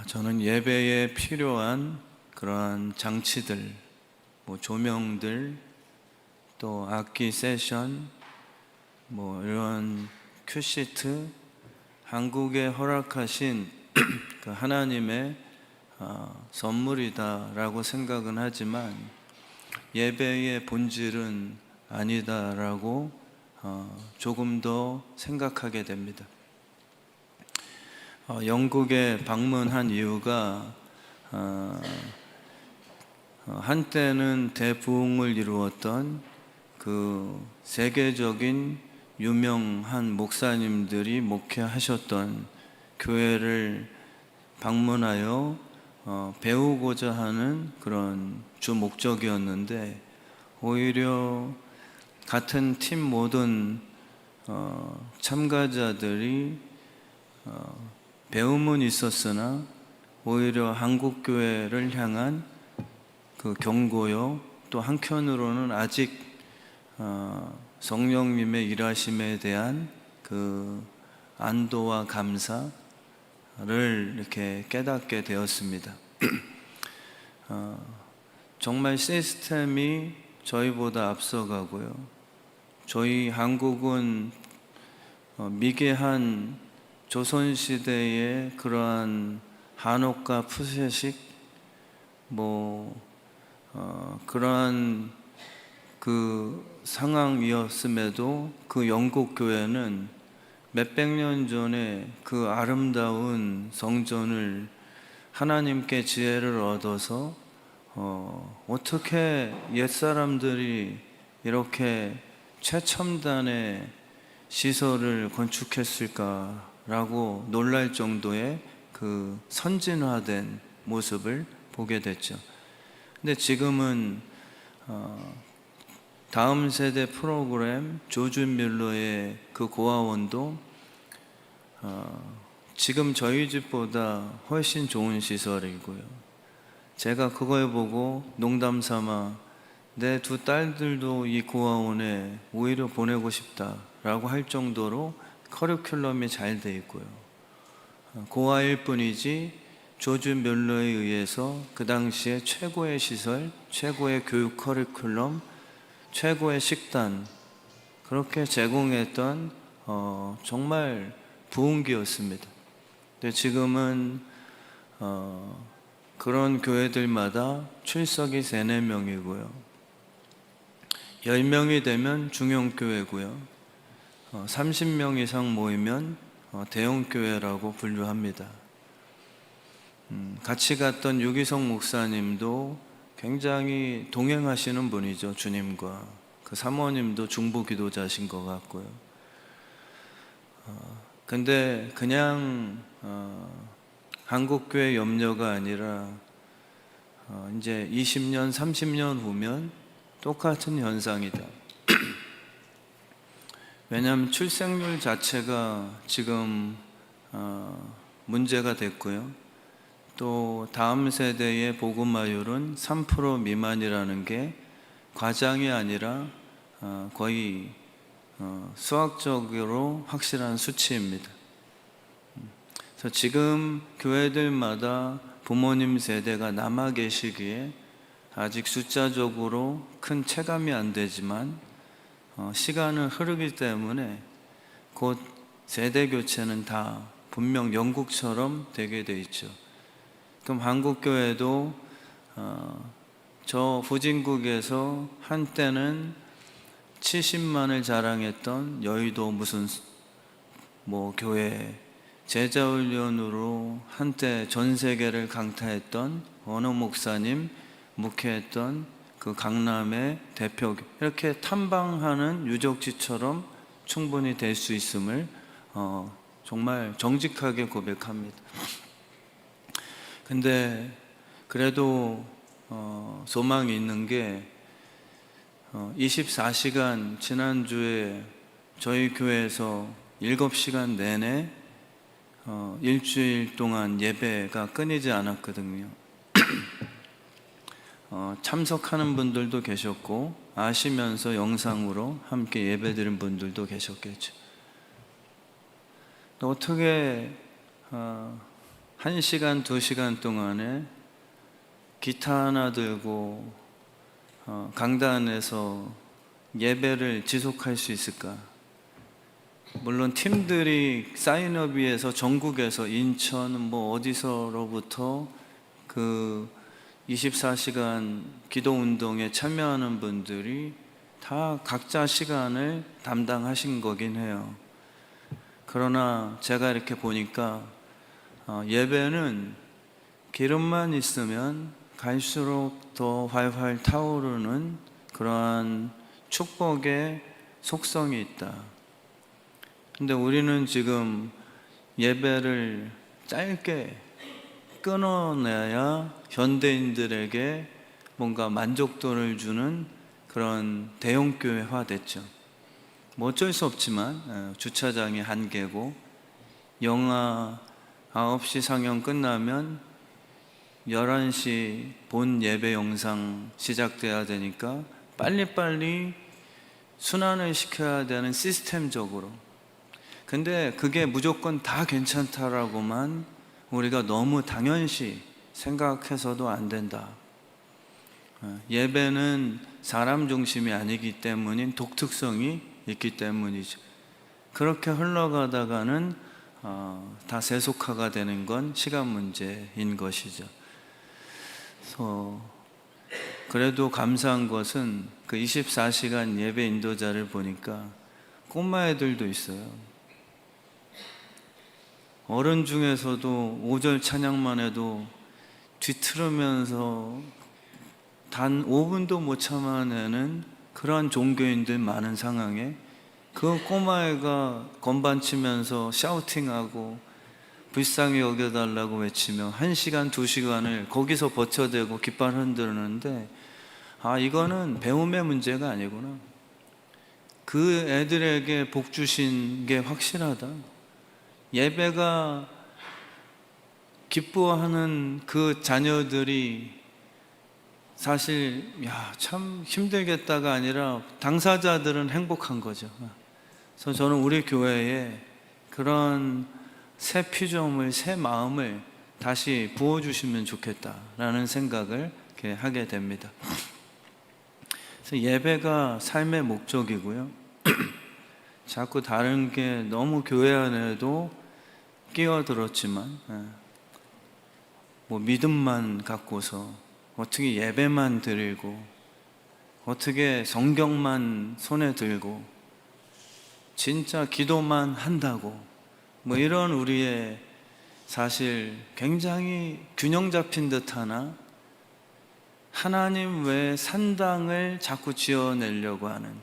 저는 예배에 필요한 그러한 장치들, 조명들, 또 악기 세션, 이런 큐시트, 한국에 허락하신 그 하나님의 선물이다라고 생각은 하지만 예배의 본질은 아니다라고 조금 더 생각하게 됩니다. 영국에 방문한 이유가 한때는 대부흥을 이루었던 그 세계적인 유명한 목사님들이 목회하셨던 교회를 방문하여 배우고자 하는 그런 주 목적이었는데, 오히려 같은 팀 모든 참가자들이 배움은 있었으나 오히려 한국교회를 향한 그 경고요, 또 한편으로는 아직 성령님의 일하심에 대한 그 안도와 감사를 이렇게 깨닫게 되었습니다. 정말 시스템이 저희보다 앞서가고요, 저희 한국은 미개한 조선시대의 그러한 한옥과 푸세식 그러한 그 상황이었음에도 그 영국 교회는 몇백 년 전에 그 아름다운 성전을 하나님께 지혜를 얻어서 어떻게 옛사람들이 이렇게 최첨단의 시설을 건축했을까라고 놀랄 정도의 그 선진화된 모습을 보게 됐죠. 근데 지금은 다음 세대 프로그램 조지 밀러의 그 고아원도 지금 저희 집보다 훨씬 좋은 시설이고요, 제가 그걸 보고 농담 삼아 내 두 딸들도 이 고아원에 오히려 보내고 싶다라고 할 정도로 커리큘럼이 잘 돼 있고요, 고아일 뿐이지 조지 밀러에 의해서 그 당시에 최고의 시설, 최고의 교육 커리큘럼, 최고의 식단, 그렇게 제공했던 정말 부흥기였습니다. 근데 지금은 그런 교회들마다 출석이 3, 4명이고요 10명이 되면 중형교회고요 30명 이상 모이면 대형교회라고 분류합니다. 같이 갔던 유기성 목사님도 굉장히 동행하시는 분이죠, 주님과. 그 사모님도 중보 기도자신 것 같고요. 근데 그냥 한국교회 염려가 아니라 이제 20년, 30년 후면 똑같은 현상이다. 왜냐하면 출생률 자체가 지금 문제가 됐고요, 또 다음 세대의 복음화율은 3% 미만이라는 게 과장이 아니라 거의 수학적으로 확실한 수치입니다. 그래서 지금 교회들마다 부모님 세대가 남아 계시기에 아직 숫자적으로 큰 체감이 안 되지만 시간은 흐르기 때문에 곧 세대 교체는 다 분명 영국처럼 되게 돼 있죠. 그럼 한국교회도 저 후진국에서 한때는 70만을 자랑했던 여의도 무슨 교회 제자훈련으로 한때 전 세계를 강타했던 어느 목사님 목회했던 그 강남의 대표, 이렇게 탐방하는 유적지처럼 충분히 될 수 있음을 정말 정직하게 고백합니다. 근데 그래도 소망이 있는 게 24시간 지난주에 저희 교회에서 7시간 내내 일주일 동안 예배가 끊이지 않았거든요. 참석하는 분들도 계셨고 아시면서 영상으로 함께 예배드린 분들도 계셨겠죠. 어떻게 1시간, 2시간 동안에 기타 하나 들고 강단에서 예배를 지속할 수 있을까? 물론 팀들이 사인업위에서 전국에서 인천 뭐 어디서로부터 그 24시간 기도 운동에 참여하는 분들이 다 각자 시간을 담당하신 거긴 해요. 그러나 제가 이렇게 보니까 예배는 기름만 있으면 갈수록 더 활활 타오르는 그러한 축복의 속성이 있다. 근데 우리는 지금 예배를 짧게 끊어내야 현대인들에게 뭔가 만족도를 주는 그런 대형교회화 됐죠. 뭐 어쩔 수 없지만 주차장이 한계고 영화 9시 상영 끝나면 11시 본 예배 영상 시작돼야 되니까 빨리빨리 순환을 시켜야 되는 시스템적으로. 근데 그게 무조건 다 괜찮다라고만 우리가 너무 당연시 생각해서도 안 된다. 예배는 사람 중심이 아니기 때문인 독특성이 있기 때문이죠. 그렇게 흘러가다가는 다 세속화가 되는 건 시간 문제인 것이죠. 그래도 감사한 것은 그 24시간 예배 인도자를 보니까 꼬마 애들도 있어요. 어른 중에서도 5절 찬양만 해도 뒤틀으면서 단 5분도 못 참아내는 그러한 종교인들 많은 상황에 그 꼬마애가 건반 치면서 샤우팅하고 불쌍히 여겨달라고 외치며 1시간, 2시간을 거기서 버텨대고 깃발 흔드는데 이거는 배움의 문제가 아니구나. 그 애들에게 복 주신 게 확실하다. 예배가 기뻐하는 그 자녀들이 사실 참 힘들겠다가 아니라 당사자들은 행복한 거죠. 그래서 저는 우리 교회에 그런 새 피조물, 새 마음을 다시 부어주시면 좋겠다라는 생각을 이렇게 하게 됩니다. 그래서 예배가 삶의 목적이고요. 자꾸 다른 게 너무 교회 안에도 끼어들었지만 뭐 믿음만 갖고서 어떻게 예배만 드리고 어떻게 성경만 손에 들고 진짜 기도만 한다고 뭐 이런 우리의 사실 굉장히 균형 잡힌 듯하나 하나님 외에 산당을 자꾸 지어내려고 하는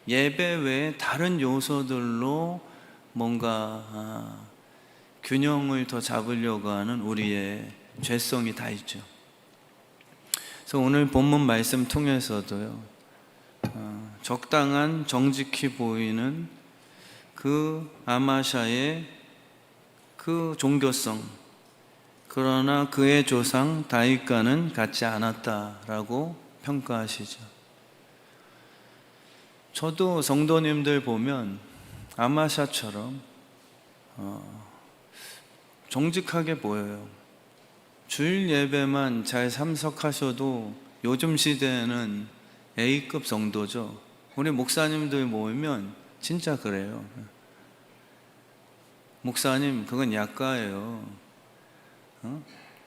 예배 외에 다른 요소들로 뭔가 균형을 더 잡으려고 하는 우리의 죄성이 다 있죠. 그래서 오늘 본문 말씀 통해서도요, 적당한 정직히 보이는 그 아마샤의 그 종교성, 그러나 그의 조상 다윗과는 같지 않았다라고 평가하시죠. 저도 성도님들 보면 아마샤처럼 정직하게 보여요. 주일 예배만 잘 참석하셔도 요즘 시대에는 A급 성도죠. 우리 목사님들 모이면 진짜 그래요. 목사님 그건 약가예요.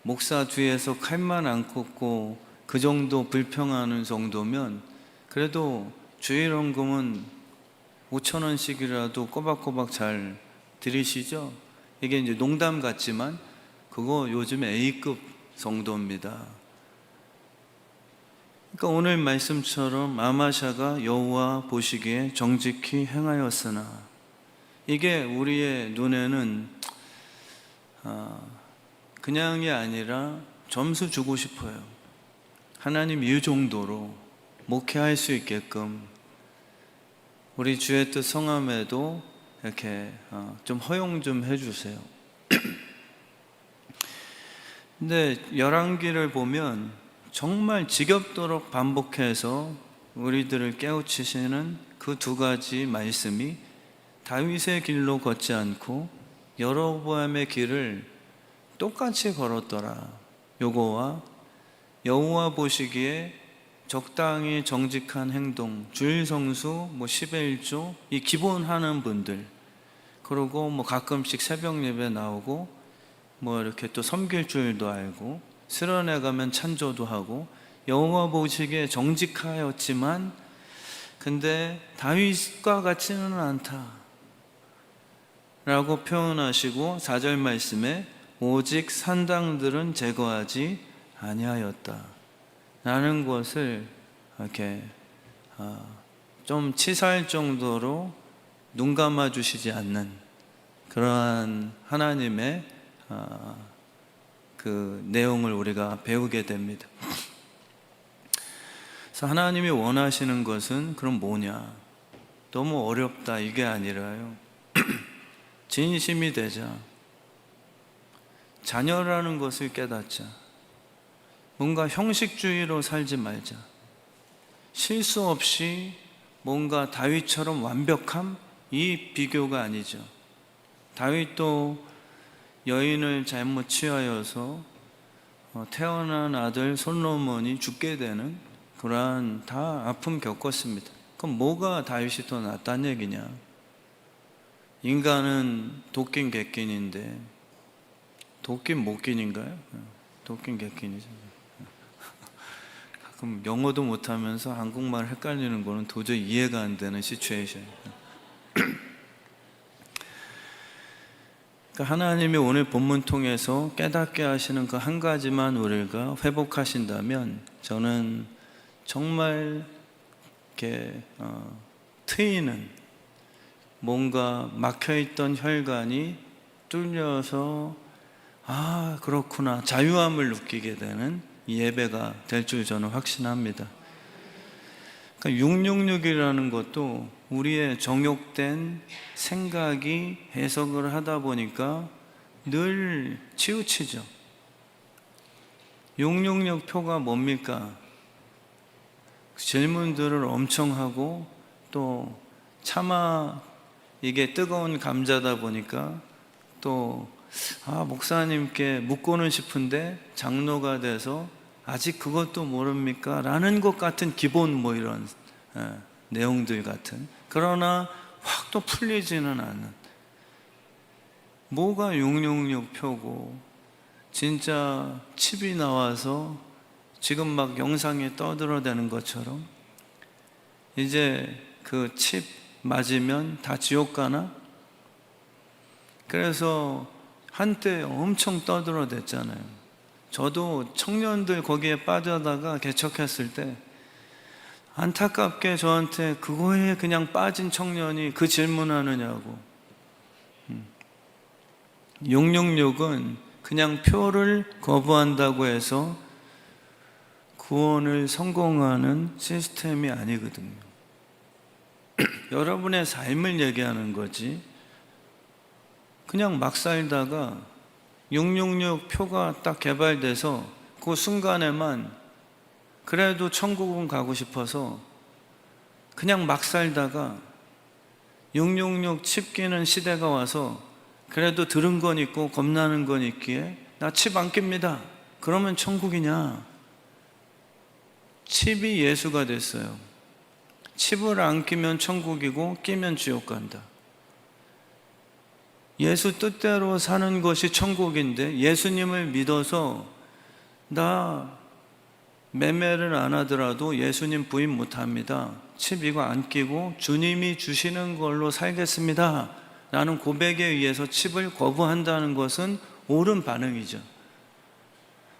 목사 뒤에서 칼만 안 꽂고 그 정도 불평하는 정도면 그래도 주일 헌금은 5,000원씩이라도 꼬박꼬박 잘 드리시죠? 이게 이제 농담 같지만 그거 요즘에 A급 성도입니다. 그러니까 오늘 말씀처럼 아마샤가 여호와 보시기에 정직히 행하였으나 이게 우리의 눈에는 그냥이 아니라 점수 주고 싶어요. 하나님 이 정도로 목회할 수 있게끔 우리 주의 뜻 성함에도 이렇게 좀 허용 좀 해주세요. 근데 열왕기를 보면 정말 지겹도록 반복해서 우리들을 깨우치시는 그 두 가지 말씀이 다윗의 길로 걷지 않고 여로보암의 길을 똑같이 걸었더라. 요거와 여호와 보시기에 적당히 정직한 행동, 주일 성수, 10의 1조, 이 기본 하는 분들, 그리고 가끔씩 새벽 예배 나오고 이렇게 또 섬길 줄도 알고 수련회 가면 찬조도 하고 여호와 보시기에 정직하였지만 근데 다윗과 같지는 않다 라고 표현하시고 4절 말씀에 오직 산당들은 제거하지 아니하였다 라는 것을 이렇게 좀 치사할 정도로 눈 감아 주시지 않는 그러한 하나님의 그 내용을 우리가 배우게 됩니다. 그래서 하나님이 원하시는 것은 그럼 뭐냐? 너무 어렵다 이게 아니라요. 진심이 되자. 자녀라는 것을 깨닫자. 뭔가 형식주의로 살지 말자. 실수 없이 뭔가 다윗처럼 완벽함? 이 비교가 아니죠. 다윗도 여인을 잘못 취하여서 태어난 아들 솔로몬이 죽게 되는 그러한 다 아픔 겪었습니다. 그럼 뭐가 다윗이 더 낫다는 얘기냐? 인간은 도끼인 객긴인데 도끼인 목긴인가요? 도끼인 객긴이죠. 가끔 영어도 못하면서 한국말 헷갈리는 거는 도저히 이해가 안 되는 시츄에이션. 하나님이 오늘 본문 통해서 깨닫게 하시는 그 한 가지만 우리가 회복하신다면 저는 정말 이렇게 트이는 뭔가 막혀있던 혈관이 뚫려서 아 그렇구나 자유함을 느끼게 되는 예배가 될 줄 저는 확신합니다. 그러니까 666이라는 것도 우리의 정욕된 생각이 해석을 하다 보니까 늘 치우치죠. 666 표가 뭡니까? 질문들을 엄청 하고 또 차마 이게 뜨거운 감자다 보니까 또 목사님께 묻고는 싶은데 장로가 돼서 아직 그것도 모릅니까? 라는 것 같은 기본 이런 내용들 같은 그러나 확 또 풀리지는 않는 뭐가 666 표고 진짜 칩이 나와서 지금 막 영상에 떠들어대는 것처럼 이제 그 칩 맞으면 다 지옥 가나? 그래서 한때 엄청 떠들어댔잖아요. 저도 청년들 거기에 빠져다가 개척했을 때 안타깝게 저한테 그거에 그냥 빠진 청년이 그 질문하느냐고. 666은 그냥 표를 거부한다고 해서 구원을 성공하는 시스템이 아니거든요. 여러분의 삶을 얘기하는 거지 그냥 막 살다가 666 표가 딱 개발돼서 그 순간에만 그래도 천국은 가고 싶어서 그냥 막 살다가 666 칩 끼는 시대가 와서 그래도 들은 건 있고 겁나는 건 있기에 나 칩 안 낍니다. 그러면 천국이냐? 칩이 예수가 됐어요. 칩을 안 끼면 천국이고 끼면 지옥 간다. 예수 뜻대로 사는 것이 천국인데 예수님을 믿어서 나 매매를 안 하더라도 예수님 부인 못합니다. 칩 이거 안 끼고 주님이 주시는 걸로 살겠습니다 라는 고백에 의해서 칩을 거부한다는 것은 옳은 반응이죠.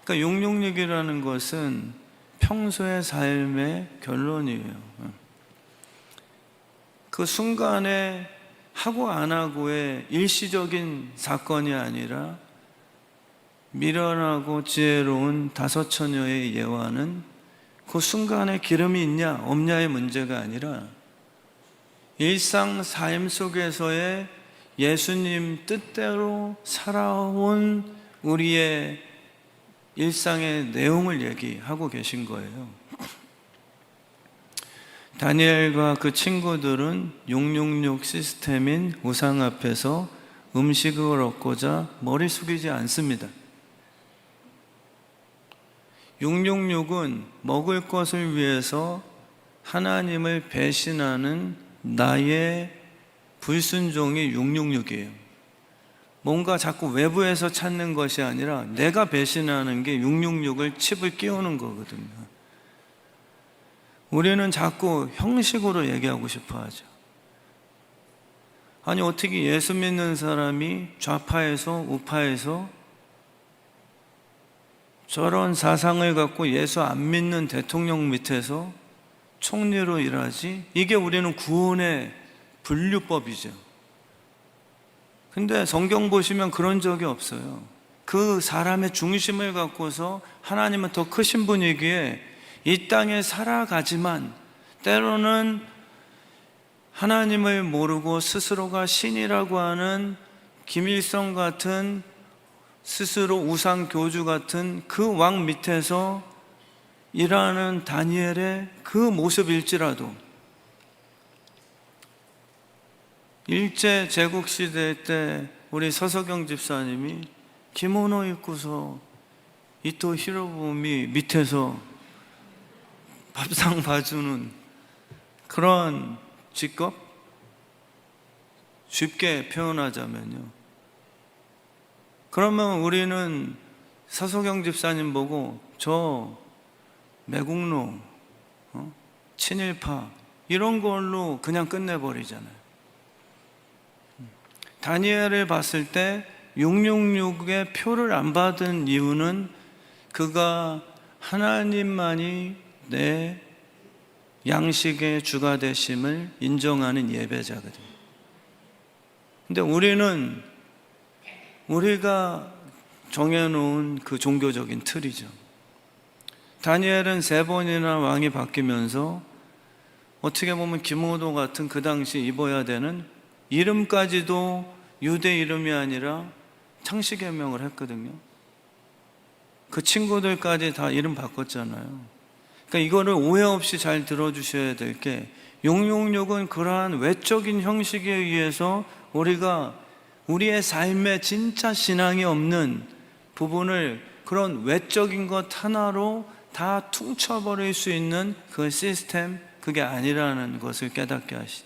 그러니까 666이라는 것은 평소의 삶의 결론이에요. 그 순간에 하고 안 하고의 일시적인 사건이 아니라 미련하고 지혜로운 5처녀의 예화는 그 순간에 기름이 있냐 없냐의 문제가 아니라 일상 삶 속에서의 예수님 뜻대로 살아온 우리의 일상의 내용을 얘기하고 계신 거예요. 다니엘과 그 친구들은 666 시스템인 우상 앞에서 음식을 얻고자 머리 숙이지 않습니다. 666은 먹을 것을 위해서 하나님을 배신하는 나의 불순종이 666이에요. 뭔가 자꾸 외부에서 찾는 것이 아니라 내가 배신하는 게 666을 칩을 끼우는 거거든요. 우리는 자꾸 형식으로 얘기하고 싶어 하죠. 아니, 어떻게 예수 믿는 사람이 좌파에서 우파에서 저런 사상을 갖고 예수 안 믿는 대통령 밑에서 총리로 일하지? 이게 우리는 구원의 분류법이죠. 근데 성경 보시면 그런 적이 없어요. 그 사람의 중심을 갖고서 하나님은 더 크신 분이기에 이 땅에 살아가지만 때로는 하나님을 모르고 스스로가 신이라고 하는 김일성 같은 스스로 우상교주 같은 그 왕 밑에서 일하는 다니엘의 그 모습일지라도 일제 제국시대 때 우리 서석영 집사님이 기모노 입고서 이토 히로부미 밑에서 밥상 봐주는 그런 직업? 쉽게 표현하자면요. 그러면 우리는 서석영 집사님 보고 저 매국노, 친일파 이런 걸로 그냥 끝내버리잖아요. 다니엘을 봤을 때 666의 표를 안 받은 이유는 그가 하나님만이 내 양식의 주가 되심을 인정하는 예배자거든요. 근데 우리가 정해놓은 그 종교적인 틀이죠. 다니엘은 3번이나 왕이 바뀌면서 어떻게 보면 김호도 같은 그 당시 입어야 되는 이름까지도 유대 이름이 아니라 창씨개명을 했거든요. 그 친구들까지 다 이름 바꿨잖아요. 그러니까 이거를 오해 없이 잘 들어주셔야 될 게 666은 그러한 외적인 형식에 의해서 우리가 우리의 삶에 진짜 신앙이 없는 부분을 그런 외적인 것 하나로 다 퉁쳐버릴 수 있는 그 시스템, 그게 아니라는 것을 깨닫게 하시죠.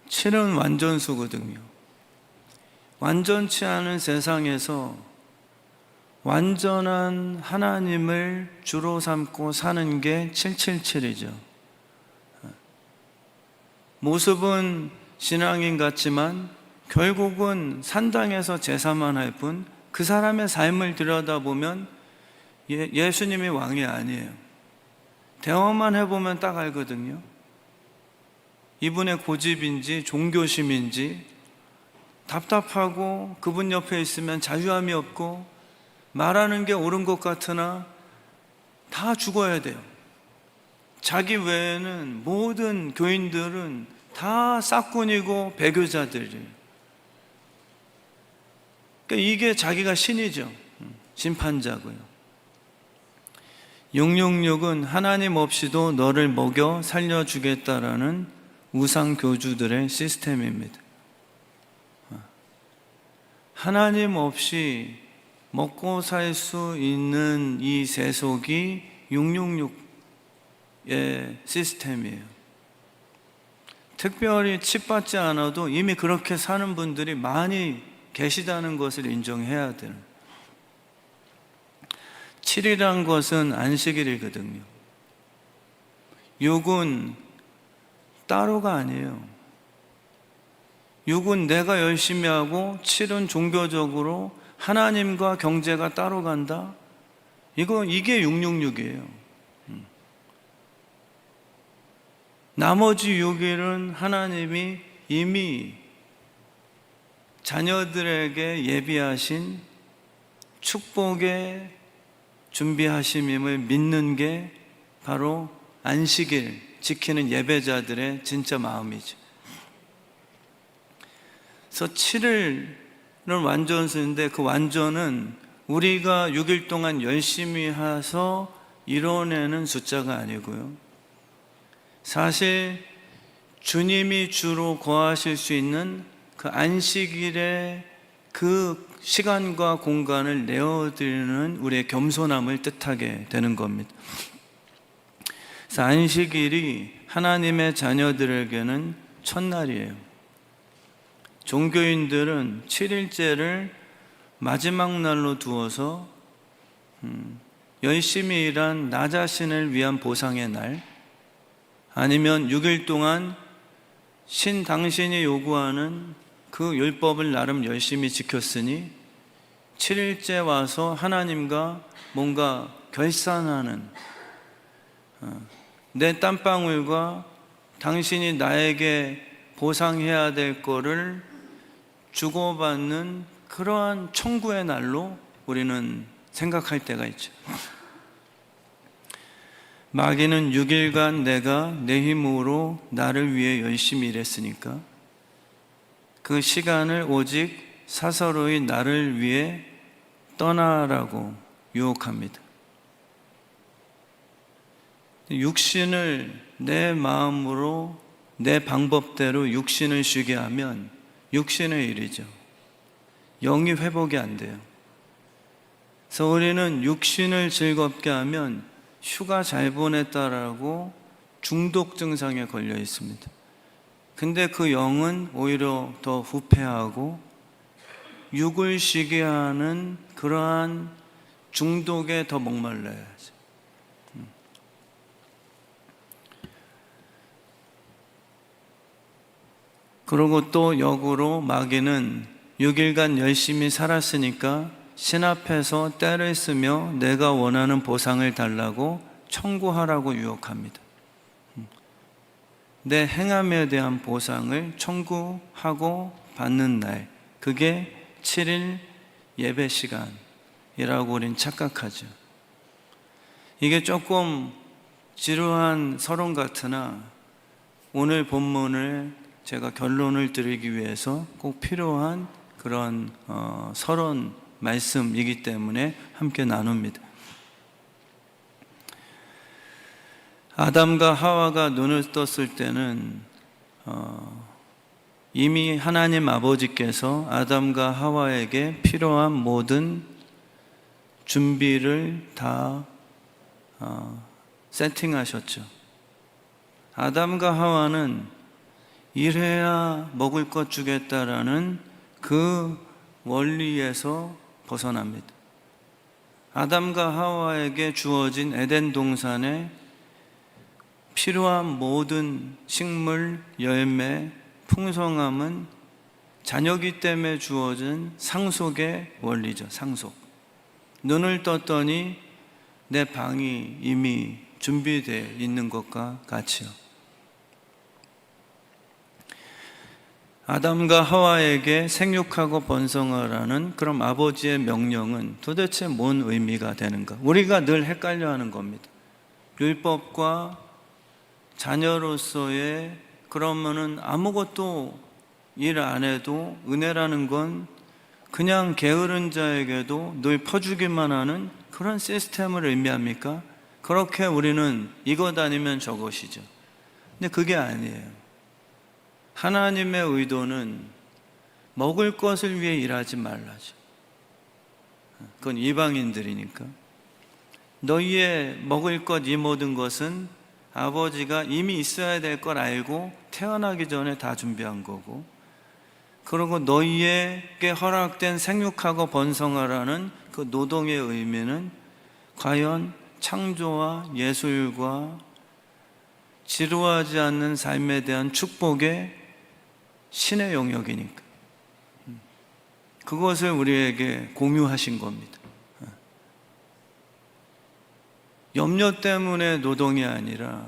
7은 완전수거든요. 완전치 않은 세상에서 완전한 하나님을 주로 삼고 사는 게 777이죠. 모습은 신앙인 같지만 결국은 산당에서 제사만 할 뿐 그 사람의 삶을 들여다보면 예수님이 왕이 아니에요. 대화만 해보면 딱 알거든요. 이분의 고집인지 종교심인지 답답하고 그분 옆에 있으면 자유함이 없고 말하는 게 옳은 것 같으나 다 죽어야 돼요. 자기 외에는 모든 교인들은 다 싹군이고 배교자들이에요. 그러니까 이게 자기가 신이죠. 심판자고요. 666은 하나님 없이도 너를 먹여 살려주겠다라는 우상교주들의 시스템입니다. 하나님 없이 먹고 살 수 있는 이 세속이 666의 시스템이에요. 특별히 칩받지 않아도 이미 그렇게 사는 분들이 많이 계시다는 것을 인정해야 돼요. 7이란 것은 안식일이거든요. 6은 따로가 아니에요. 6은 내가 열심히 하고 7은 종교적으로 하나님과 경제가 따로 간다? 이게 666이에요. 나머지 6일은 하나님이 이미 자녀들에게 예비하신 축복의 준비하심임을 믿는 게 바로 안식일 지키는 예배자들의 진짜 마음이죠. 그래서 7일은 완전수인데 그 완전은 우리가 6일 동안 열심히 해서 이뤄내는 숫자가 아니고요. 사실 주님이 주로 거하실 수 있는 그 안식일의 그 시간과 공간을 내어드리는 우리의 겸손함을 뜻하게 되는 겁니다. 그래서 안식일이 하나님의 자녀들에게는 첫날이에요. 종교인들은 7일째를 마지막 날로 두어서 열심히 일한 나 자신을 위한 보상의 날, 아니면 6일 동안 당신이 요구하는 그 율법을 나름 열심히 지켰으니 7일째 와서 하나님과 뭔가 결산하는, 내 땀방울과 당신이 나에게 보상해야 될 거를 주고받는 그러한 청구의 날로 우리는 생각할 때가 있죠. 마귀는 6일간 내가 내 힘으로 나를 위해 열심히 일했으니까 그 시간을 오직 사서로이 나를 위해 떠나라고 유혹합니다. 육신을 내 마음으로 내 방법대로 육신을 쉬게 하면 육신의 일이죠. 영이 회복이 안 돼요. 그래서 우리는 육신을 즐겁게 하면 휴가 잘 보냈다라고 중독 증상에 걸려 있습니다. 근데 그 영은 오히려 더 후퇴하고 육을 쉬게 하는 그러한 중독에 더 목말라야지. 그리고 또 역으로 마귀는 6일간 열심히 살았으니까 신 앞에서 때를 쓰며 내가 원하는 보상을 달라고 청구하라고 유혹합니다. 내 행함에 대한 보상을 청구하고 받는 날, 그게 7일 예배 시간이라고 우린 착각하죠. 이게 조금 지루한 서론 같으나 오늘 본문을 제가 결론을 드리기 위해서 꼭 필요한 그런 서론 말씀이기 때문에 함께 나눕니다. 아담과 하와가 눈을 떴을 때는 이미 하나님 아버지께서 아담과 하와에게 필요한 모든 준비를 다 세팅하셨죠. 아담과 하와는 이래야 먹을 것 주겠다라는 그 원리에서 벗어납니다. 아담과 하와에게 주어진 에덴 동산에 필요한 모든 식물, 열매, 풍성함은 자녀기 때문에 주어진 상속의 원리죠. 상속. 눈을 떴더니 내 방이 이미 준비되어 있는 것과 같이요. 아담과 하와에게 생육하고 번성하라는 그럼 아버지의 명령은 도대체 뭔 의미가 되는가? 우리가 늘 헷갈려하는 겁니다. 율법과 자녀로서의, 그러면은 아무것도 일 안 해도 은혜라는 건 그냥 게으른 자에게도 늘 퍼주기만 하는 그런 시스템을 의미합니까? 그렇게 우리는 이것 아니면 저것이죠. 근데 그게 아니에요. 하나님의 의도는 먹을 것을 위해 일하지 말라죠. 그건 이방인들이니까. 너희의 먹을 것 이 모든 것은 아버지가 이미 있어야 될 걸 알고 태어나기 전에 다 준비한 거고, 그리고 너희에게 허락된 생육하고 번성하라는 그 노동의 의미는 과연 창조와 예술과 지루하지 않는 삶에 대한 축복의 신의 영역이니까 그것을 우리에게 공유하신 겁니다. 염려 때문에 노동이 아니라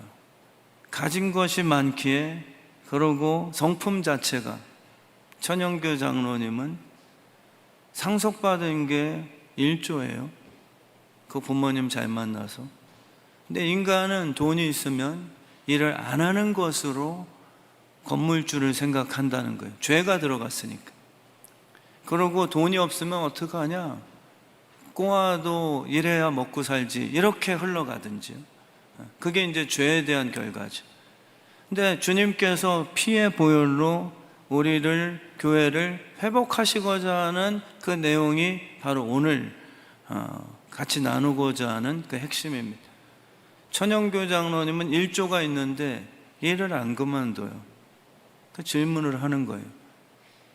가진 것이 많기에, 그러고 성품 자체가, 천영교 장로님은 상속받은 게 1조예요. 그 부모님 잘 만나서. 근데 인간은 돈이 있으면 일을 안 하는 것으로 건물주를 생각한다는 거예요. 죄가 들어갔으니까. 그러고 돈이 없으면 어떡하냐? 꼬아도 일해야 먹고 살지, 이렇게 흘러가든지요. 그게 이제 죄에 대한 결과죠. 근데 주님께서 피의 보혈로 우리를, 교회를 회복하시고자 하는 그 내용이 바로 오늘 같이 나누고자 하는 그 핵심입니다. 천영교 장로님은 1조가 있는데 일을 안 그만둬요. 그 질문을 하는 거예요.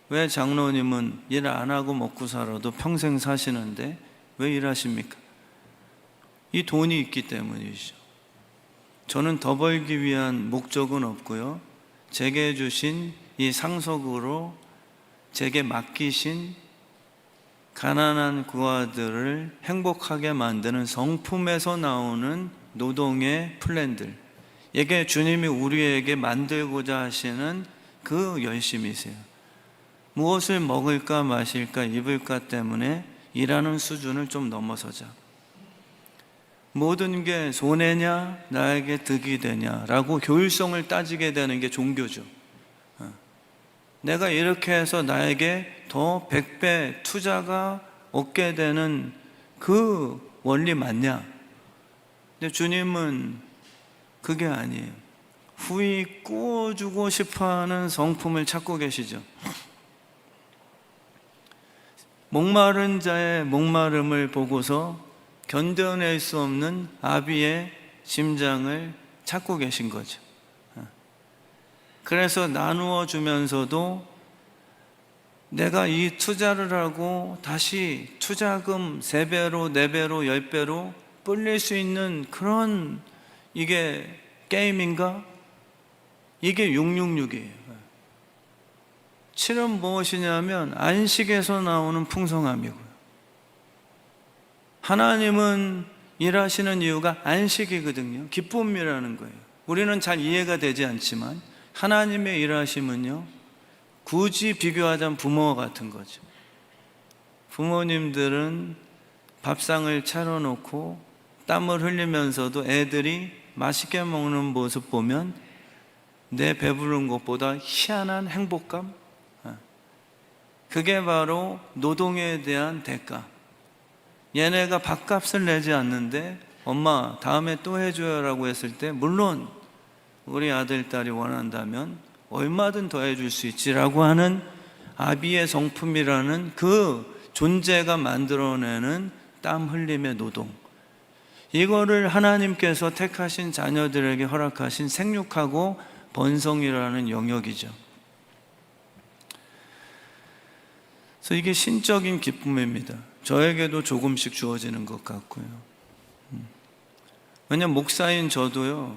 왜 장로님은 일 안 하고 먹고 살아도 평생 사시는데 왜 일하십니까? 이 돈이 있기 때문이죠. 저는 더 벌기 위한 목적은 없고요. 제게 주신 이 상속으로 제게 맡기신 가난한 고아들을 행복하게 만드는 성품에서 나오는 노동의 플랜들, 이게 주님이 우리에게 만들고자 하시는 그 열심이세요. 무엇을 먹을까 마실까 입을까 때문에 일하는 수준을 좀 넘어서자. 모든 게 손해냐 나에게 득이 되냐라고 효율성을 따지게 되는 게 종교죠. 내가 이렇게 해서 나에게 더 100배 투자가 얻게 되는 그 원리 맞냐? 근데 주님은 그게 아니에요. 후히 꾸어주고 싶어하는 성품을 찾고 계시죠. 목마른 자의 목마름을 보고서 견뎌낼 수 없는 아비의 심장을 찾고 계신 거죠. 그래서 나누어 주면서도 내가 이 투자를 하고 다시 투자금 3배로 4배로 10배로 불릴 수 있는 그런, 이게 게임인가? 이게 666이에요 7은 무엇이냐면 안식에서 나오는 풍성함이고요. 하나님은 일하시는 이유가 안식이거든요. 기쁨이라는 거예요. 우리는 잘 이해가 되지 않지만 하나님의 일하심은요, 굳이 비교하자면 부모와 같은 거죠. 부모님들은 밥상을 차려놓고 땀을 흘리면서도 애들이 맛있게 먹는 모습 보면 내 배부른 것보다 희한한 행복감, 그게 바로 노동에 대한 대가. 얘네가 밥값을 내지 않는데 엄마 다음에 또 해줘요 라고 했을 때, 물론 우리 아들 딸이 원한다면 얼마든 더 해줄 수 있지라고 하는 아비의 성품이라는 그 존재가 만들어내는 땀 흘림의 노동, 이거를 하나님께서 택하신 자녀들에게 허락하신 생육하고 번성이라는 영역이죠. 그래서 이게 신적인 기쁨입니다. 저에게도 조금씩 주어지는 것 같고요. 왜냐면 목사인 저도요,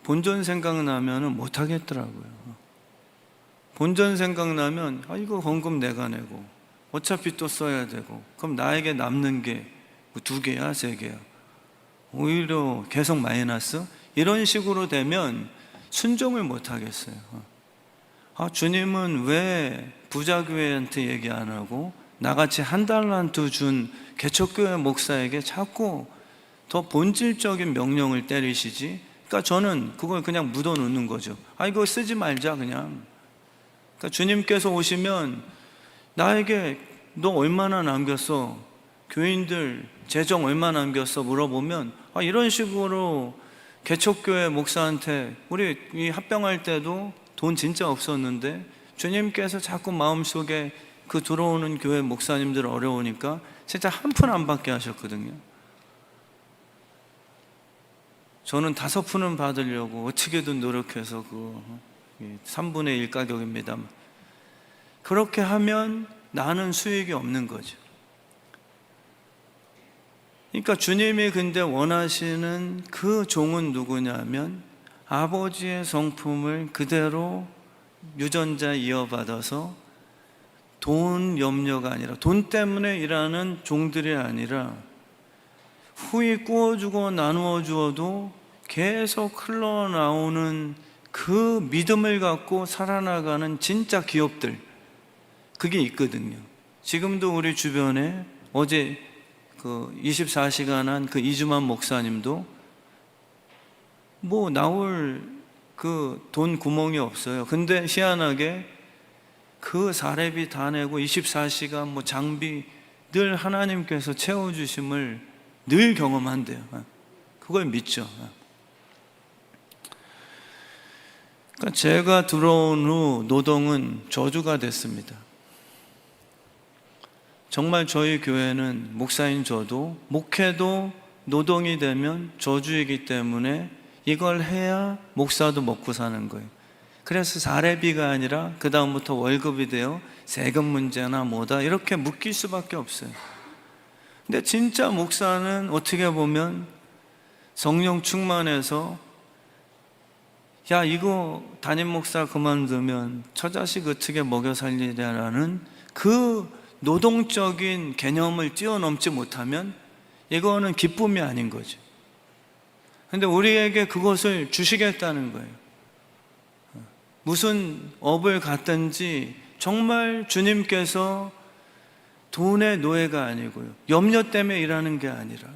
본전 생각나면 못하겠더라고요. 본전 생각나면 이거 헌금 내가 내고 어차피 또 써야 되고, 그럼 나에게 남는 게 2개야 3개야, 오히려 계속 마이너스, 이런 식으로 되면 순종을 못하겠어요. 주님은 왜 부자교회한테 얘기 안 하고 나같이 $1 준 개척교회 목사에게 자꾸 더 본질적인 명령을 때리시지? 그러니까 저는 그걸 그냥 묻어놓는 거죠. 이거 쓰지 말자 그냥. 그러니까 주님께서 오시면 나에게 너 얼마나 남겼어? 교인들 재정 얼마 남겼어? 물어보면 이런 식으로 개척교회 목사한테, 우리 이 합병할 때도 돈 진짜 없었는데 주님께서 자꾸 마음속에 그 들어오는 교회 목사님들 어려우니까 진짜 한 푼 안 받게 하셨거든요. 저는 5푼은 받으려고 어떻게든 노력해서 3분의 1 가격입니다. 그렇게 하면 나는 수익이 없는 거죠. 그러니까 주님이 근데 원하시는 그 종은 누구냐면 아버지의 성품을 그대로 유전자 이어받아서 돈 염려가 아니라, 돈 때문에 일하는 종들이 아니라 후히 구워주고 나누어 주어도 계속 흘러나오는 그 믿음을 갖고 살아나가는 진짜 기업들, 그게 있거든요. 지금도 우리 주변에 어제 24시간 한 그 이주만 목사님도 나올 그 돈 구멍이 없어요. 근데 희한하게 그 사례비 다 내고 24시간 장비 늘 하나님께서 채워주심을 늘 경험한대요. 그걸 믿죠. 그러니까 제가 들어온 후 노동은 저주가 됐습니다. 정말 저희 교회는 목사인 저도 목회도 노동이 되면 저주이기 때문에 이걸 해야 목사도 먹고 사는 거예요. 그래서 사례비가 아니라 그 다음부터 월급이 되어 세금 문제나 뭐다 이렇게 묶일 수밖에 없어요. 근데 진짜 목사는 어떻게 보면 성령 충만해서 야 이거 담임 목사 그만두면 처자식 어떻게 먹여 살리랴라는 그 노동적인 개념을 뛰어넘지 못하면 이거는 기쁨이 아닌 거죠. 근데 우리에게 그것을 주시겠다는 거예요. 무슨 업을 갖든지 정말 주님께서 돈의 노예가 아니고요, 염려 때문에 일하는 게 아니라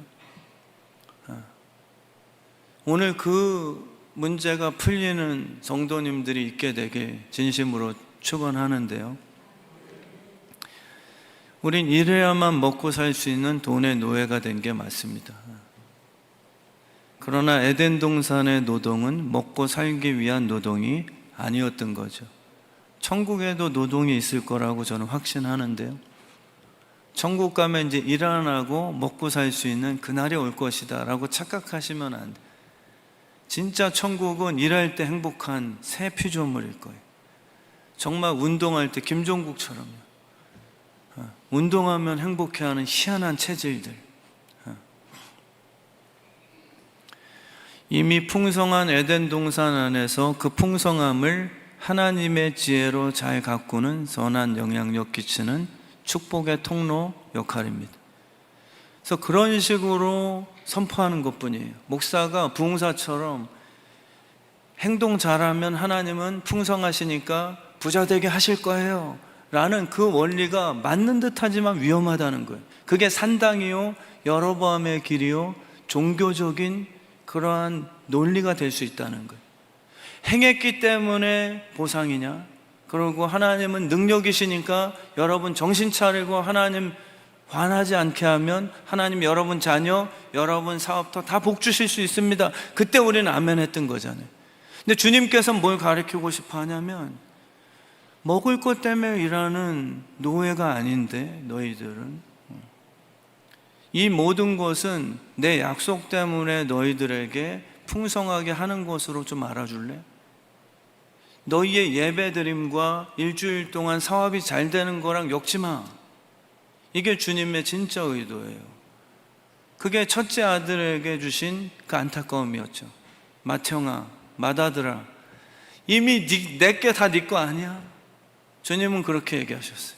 오늘 그 문제가 풀리는 성도님들이 있게 되길 진심으로 축원하는데요. 우린 일해야만 먹고 살 수 있는 돈의 노예가 된 게 맞습니다. 그러나 에덴 동산의 노동은 먹고 살기 위한 노동이 아니었던 거죠. 천국에도 노동이 있을 거라고 저는 확신하는데요. 천국 가면 이제 일 안 하고 먹고 살 수 있는 그날이 올 것이다 라고 착각하시면 안 돼요. 진짜 천국은 일할 때 행복한 새 피조물일 거예요. 정말 운동할 때 김종국처럼요. 운동하면 행복해하는 희한한 체질들. 이미 풍성한 에덴 동산 안에서 그 풍성함을 하나님의 지혜로 잘 가꾸는 선한 영향력 끼치는 축복의 통로 역할입니다. 그래서 그런 식으로 선포하는 것뿐이에요. 목사가 부흥사처럼 행동 잘하면 하나님은 풍성하시니까 부자 되게 하실 거예요 라는 그 원리가 맞는 듯하지만 위험하다는 거예요. 그게 산당이요, 여로보암의 길이요, 종교적인 그러한 논리가 될 수 있다는 거예요. 행했기 때문에 보상이냐? 그리고 하나님은 능력이시니까 여러분 정신 차리고 하나님 화나지 않게 하면 하나님 여러분 자녀, 여러분 사업터 다 복 주실 수 있습니다. 그때 우리는 아멘 했던 거잖아요. 근데 주님께서 뭘 가르치고 싶어 하냐면 먹을 것 때문에 일하는 노예가 아닌데 너희들은 이 모든 것은 내 약속 때문에 너희들에게 풍성하게 하는 것으로 좀 알아줄래? 너희의 예배드림과 일주일 동안 사업이 잘 되는 거랑 엮지 마. 이게 주님의 진짜 의도예요. 그게 첫째 아들에게 주신 그 안타까움이었죠. 맏형아, 맏아들아, 이미 내게 다 네 거 아니야? 주님은 그렇게 얘기하셨어요.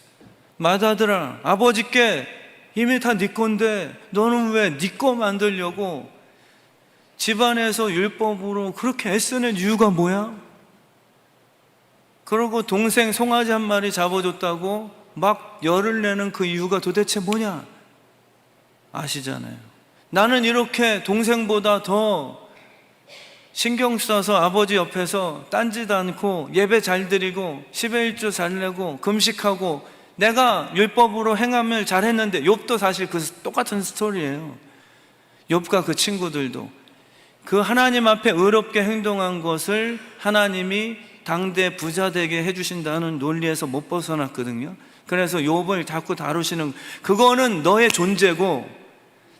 맏아들아, 아버지께 이미 다 네 건데 너는 왜 네 거 만들려고 집안에서 율법으로 그렇게 애쓰는 이유가 뭐야? 그러고 동생 송아지 한 마리 잡아줬다고 막 열을 내는 그 이유가 도대체 뭐냐? 아시잖아요. 나는 이렇게 동생보다 더 신경 써서 아버지 옆에서 딴짓 않고 예배 잘 드리고 10의 1조 잘 내고 금식하고 내가 율법으로 행함을 잘했는데, 욥도 사실 그 똑같은 스토리예요. 욥과 그 친구들도 그 하나님 앞에 의롭게 행동한 것을 하나님이 당대 부자 되게 해주신다는 논리에서 못 벗어났거든요. 그래서 욥을 자꾸 다루시는, 그거는 너의 존재고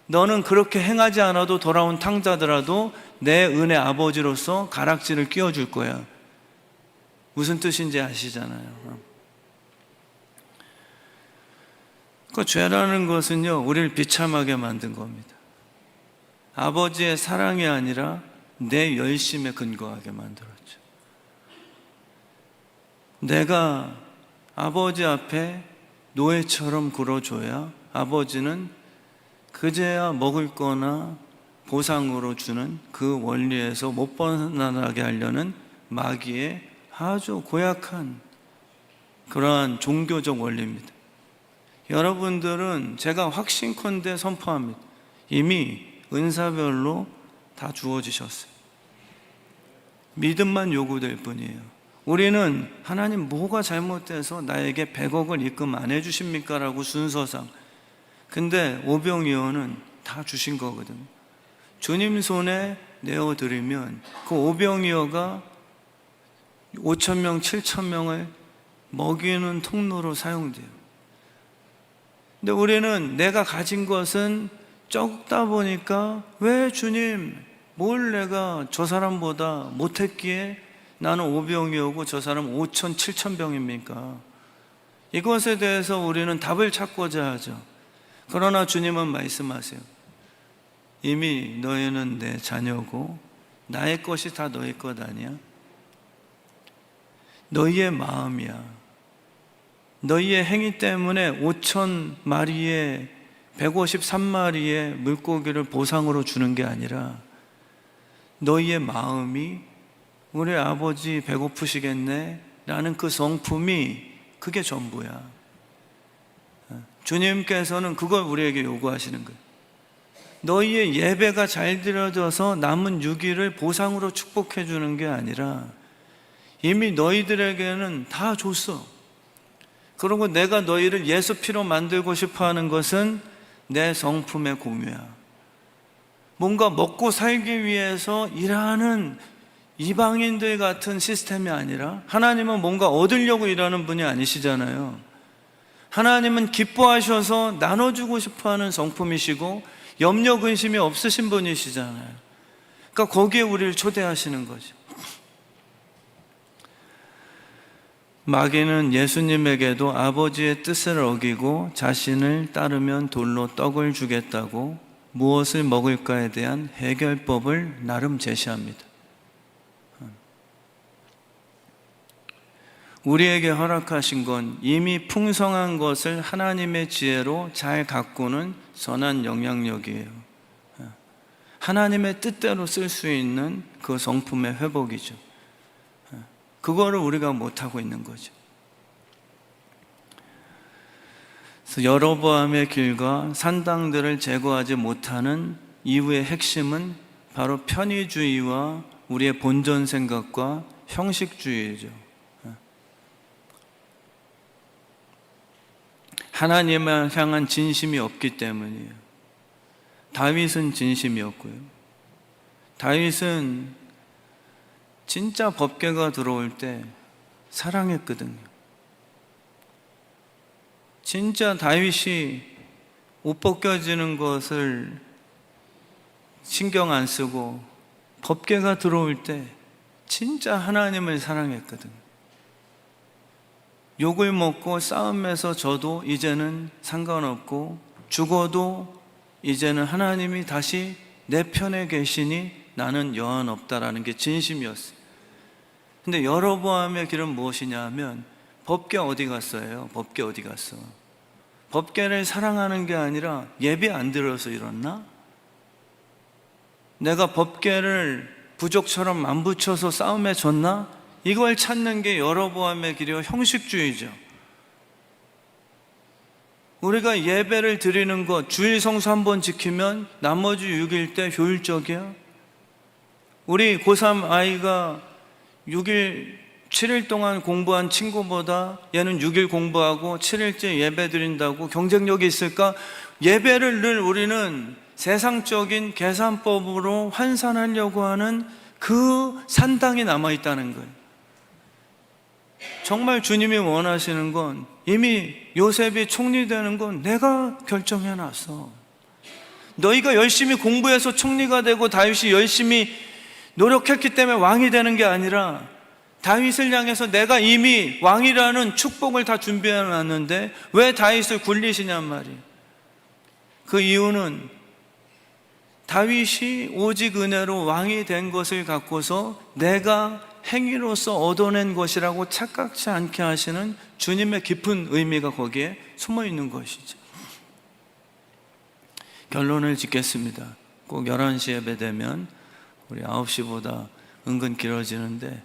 너는 그렇게 행하지 않아도 돌아온 탕자더라도 내 은혜 아버지로서 가락지를 끼워줄 거야. 무슨 뜻인지 아시잖아요. 그 죄라는 것은요, 우리를 비참하게 만든 겁니다. 아버지의 사랑이 아니라 내 열심에 근거하게 만들었죠. 내가 아버지 앞에 노예처럼 굴어줘야 아버지는 그제야 먹을 거나 보상으로 주는 그 원리에서 못 벗어나게 하려는 마귀의 아주 고약한 그러한 종교적 원리입니다. 여러분들은 제가 확신컨대 선포합니다. 이미 은사별로 다 주어지셨어요. 믿음만 요구될 뿐이에요. 우리는 하나님 뭐가 잘못돼서 나에게 100억을 입금 안 해주십니까? 라고 순서상. 근데 오병이어는 다 주신 거거든요. 주님 손에 내어드리면 그 오병이어가 5천 명, 7천 명을 먹이는 통로로 사용돼요. 근데 우리는 내가 가진 것은 적다 보니까 왜 주님, 뭘 내가 저 사람보다 못했기에 나는 5병이오고 저 사람은 5천, 7천 병입니까? 이것에 대해서 우리는 답을 찾고자 하죠. 그러나 주님은 말씀하세요. 이미 너희는 내 자녀고 나의 것이 다 너희 것 아니야? 너희의 마음이야. 너희의 행위 때문에 5천 마리의 153마리의 물고기를 보상으로 주는 게 아니라 너희의 마음이 우리 아버지 배고프시겠네 라는 그 성품이 그게 전부야. 주님께서는 그걸 우리에게 요구하시는 거예요. 너희의 예배가 잘 드려져서 남은 6일을 보상으로 축복해 주는 게 아니라 이미 너희들에게는 다 줬어. 그리고 내가 너희를 예수 피로 만들고 싶어 하는 것은 내 성품의 공유야. 뭔가 먹고 살기 위해서 일하는 이방인들 같은 시스템이 아니라 하나님은 뭔가 얻으려고 일하는 분이 아니시잖아요. 하나님은 기뻐하셔서 나눠주고 싶어하는 성품이시고 염려 근심이 없으신 분이시잖아요. 그러니까 거기에 우리를 초대하시는 거죠. 마귀는 예수님에게도 아버지의 뜻을 어기고 자신을 따르면 돌로 떡을 주겠다고 무엇을 먹을까에 대한 해결법을 나름 제시합니다. 우리에게 허락하신 건 이미 풍성한 것을 하나님의 지혜로 잘 가꾸는 선한 영향력이에요. 하나님의 뜻대로 쓸 수 있는 그 성품의 회복이죠. 그거를 우리가 못하고 있는 거죠. 그래서 여로보암의 길과 산당들을 제거하지 못하는 이유의 핵심은 바로 편의주의와 우리의 본전 생각과 형식주의죠. 하나님을 향한 진심이 없기 때문이에요. 다윗은 진심이었고요. 다윗은 진짜 법궤가 들어올 때 사랑했거든요. 진짜 다윗이 옷 벗겨지는 것을 신경 안 쓰고 법궤가 들어올 때 진짜 하나님을 사랑했거든요. 욕을 먹고 싸움에서 져도 이제는 상관없고 죽어도 이제는 하나님이 다시 내 편에 계시니 나는 여한 없다라는 게 진심이었어요. 근데 여로보암의 길은 무엇이냐 하면 법궤 어디 갔어요? 법궤 어디 갔어? 법궤를 사랑하는 게 아니라 예배 안 드려서 이렇나? 내가 법궤를 부족처럼 안 붙여서 싸움에 졌나? 이걸 찾는 게 여로보암의 길이요 형식주의죠. 우리가 예배를 드리는 것, 주일 성수 한번 지키면 나머지 6일 때 효율적이야? 우리 고3 아이가 7일 동안 공부한 친구보다 얘는 6일 공부하고 7일째 예배 드린다고 경쟁력이 있을까? 예배를 늘 우리는 세상적인 계산법으로 환산하려고 하는 그 산당이 남아있다는 거예요. 정말 주님이 원하시는 건 이미 요셉이 총리 되는 건 내가 결정해놨어. 너희가 열심히 공부해서 총리가 되고 다윗이 열심히 노력했기 때문에 왕이 되는 게 아니라 다윗을 향해서 내가 이미 왕이라는 축복을 다 준비해놨는데 왜 다윗을 굴리시냔 말이에요. 그 이유는 다윗이 오직 은혜로 왕이 된 것을 갖고서 내가 행위로서 얻어낸 것이라고 착각치 않게 하시는 주님의 깊은 의미가 거기에 숨어 있는 것이죠. 결론을 짓겠습니다. 꼭 11시 예배 되면 우리 9시보다 은근 길어지는데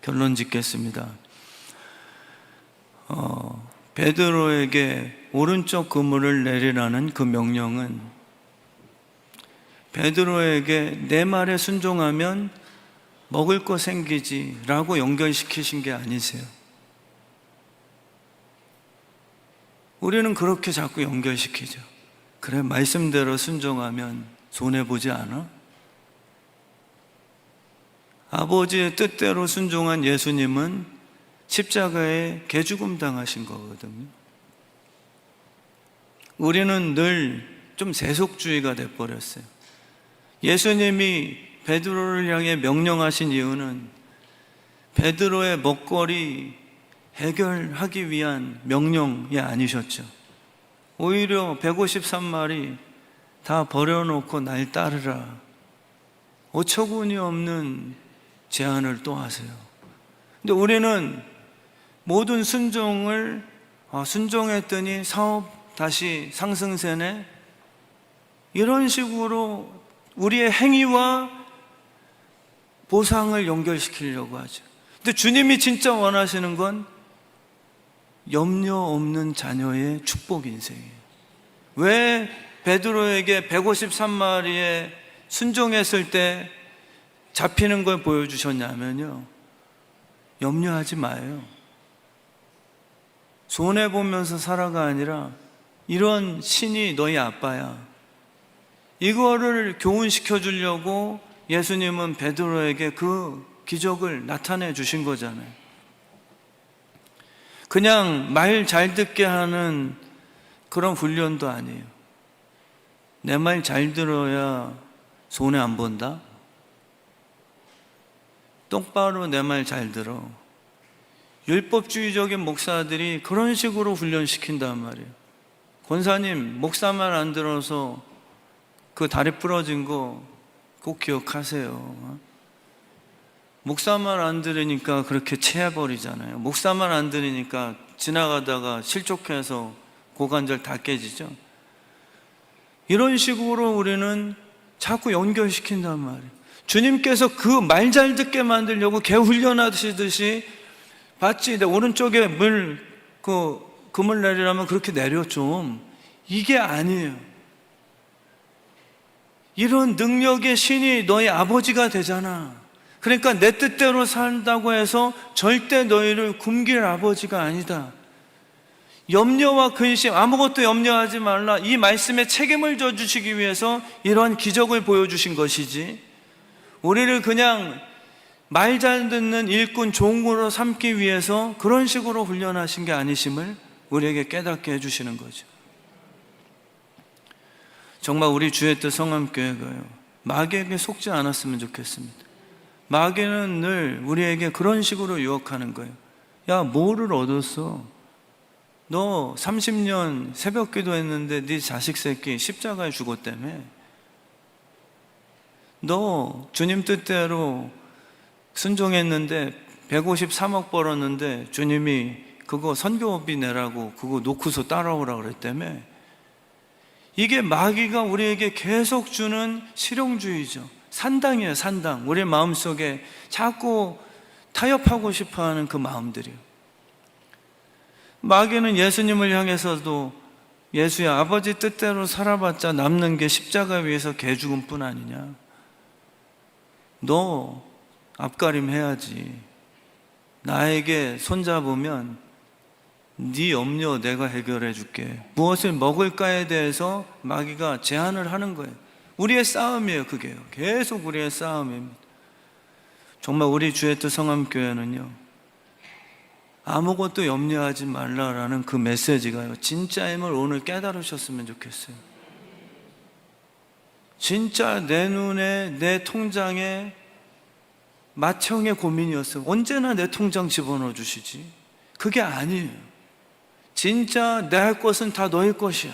결론 짓겠습니다. 베드로에게 오른쪽 그물을 내리라는 그 명령은 베드로에게 내 말에 순종하면 먹을 거 생기지 라고 연결시키신 게 아니세요. 우리는 그렇게 자꾸 연결시키죠. 그래, 말씀대로 순종하면 손해보지 않아? 아버지의 뜻대로 순종한 예수님은 십자가에 개죽음 당하신 거거든요. 우리는 늘 좀 세속주의가 돼버렸어요. 예수님이 베드로를 향해 명령하신 이유는 베드로의 먹거리 해결하기 위한 명령이 아니셨죠. 오히려 153마리 다 버려놓고 날 따르라, 어처구니 없는 제안을 또 하세요. 근데 우리는 모든 순종을 순종했더니 사업 다시 상승세네, 이런 식으로 우리의 행위와 보상을 연결시키려고 하죠. 근데 주님이 진짜 원하시는 건 염려 없는 자녀의 축복 인생이에요. 왜 베드로에게 153마리에 순종했을 때 잡히는 걸 보여주셨냐면요, 염려하지 마요. 손해보면서 살아가 아니라 이런 신이 너희 아빠야, 이거를 교훈시켜 주려고 예수님은 베드로에게 그 기적을 나타내 주신 거잖아요. 그냥 말 잘 듣게 하는 그런 훈련도 아니에요. 내 말 잘 들어야 손해 안 본다? 똑바로 내 말 잘 들어. 율법주의적인 목사들이 그런 식으로 훈련시킨단 말이에요. 권사님, 목사 말 안 들어서 그 다리 부러진 거 꼭 기억하세요. 목사 말 안 들으니까 그렇게 체해버리잖아요. 목사 말 안 들으니까 지나가다가 실족해서 고관절 다 깨지죠. 이런 식으로 우리는 자꾸 연결시킨단 말이에요. 주님께서 그 말 잘 듣게 만들려고 개 훈련하시듯이 봤지, 내 오른쪽에 금을 내리라면 그렇게 내려 좀. 이게 아니에요. 이런 능력의 신이 너희 아버지가 되잖아. 그러니까 내 뜻대로 산다고 해서 절대 너희를 굶길 아버지가 아니다. 염려와 근심, 아무것도 염려하지 말라, 이 말씀에 책임을 져주시기 위해서 이러한 기적을 보여주신 것이지, 우리를 그냥 말 잘 듣는 일꾼 종으로 삼기 위해서 그런 식으로 훈련하신 게 아니심을 우리에게 깨닫게 해주시는 거죠. 정말 우리 주의 뜻 성함교회가요, 마귀에게 속지 않았으면 좋겠습니다. 마귀는 늘 우리에게 그런 식으로 유혹하는 거예요. 야, 뭐를 얻었어? 너 30년 새벽 기도했는데 네 자식 새끼 십자가에 죽었다며. 너 주님 뜻대로 순종했는데 153억 벌었는데 주님이 그거 선교비 내라고 그거 놓고서 따라오라 그랬다며. 이게 마귀가 우리에게 계속 주는 실용주의죠. 산당이에요, 산당. 우리 마음속에 자꾸 타협하고 싶어하는 그 마음들이요. 마귀는 예수님을 향해서도 예수야, 아버지 뜻대로 살아봤자 남는 게 십자가 위에서 개 죽음뿐 아니냐. 너 앞가림 해야지. 나에게 손잡으면 네 염려 내가 해결해 줄게. 무엇을 먹을까에 대해서 마귀가 제안을 하는 거예요. 우리의 싸움이에요, 그게요. 계속 우리의 싸움입니다. 정말 우리 주의 뜻 성함교회는요, 아무것도 염려하지 말라라는 그 메시지가요, 진짜임을 오늘 깨달으셨으면 좋겠어요. 진짜 내 눈에, 내 통장에 맏형의 고민이었어요. 언제나 내 통장 집어넣어 주시지. 그게 아니에요. 진짜 내 할 것은 다 너희 것이야.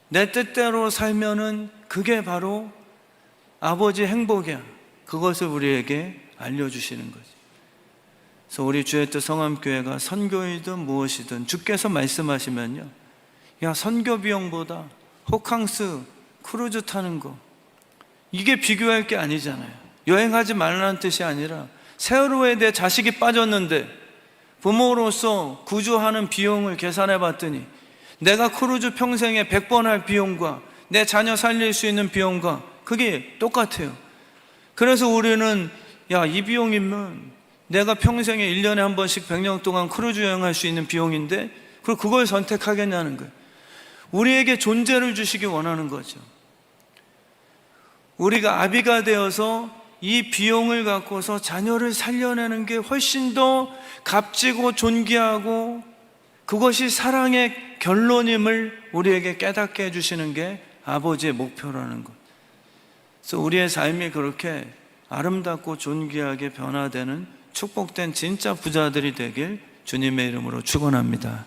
내 뜻대로 살면은 그게 바로 아버지 행복이야. 그것을 우리에게 알려주시는 거지. 그래서 우리 주의 뜻 성함교회가 선교이든 무엇이든 주께서 말씀하시면요, 야, 선교 비용보다 호캉스 크루즈 타는 거, 이게 비교할 게 아니잖아요. 여행하지 말라는 뜻이 아니라, 세월호에 내 자식이 빠졌는데 부모로서 구조하는 비용을 계산해 봤더니 내가 크루즈 평생에 100번 할 비용과 내 자녀 살릴 수 있는 비용과 그게 똑같아요. 그래서 우리는 야, 이 비용이면 내가 평생에 1년에 한 번씩 100년 동안 크루즈 여행할 수 있는 비용인데 그걸 선택하겠냐는 거예요. 우리에게 존재를 주시기 원하는 거죠. 우리가 아비가 되어서 이 비용을 갖고서 자녀를 살려내는 게 훨씬 더 값지고 존귀하고 그것이 사랑의 결론임을 우리에게 깨닫게 해주시는 게 아버지의 목표라는 것. 그래서 우리의 삶이 그렇게 아름답고 존귀하게 변화되는 축복된 진짜 부자들이 되길 주님의 이름으로 축원합니다.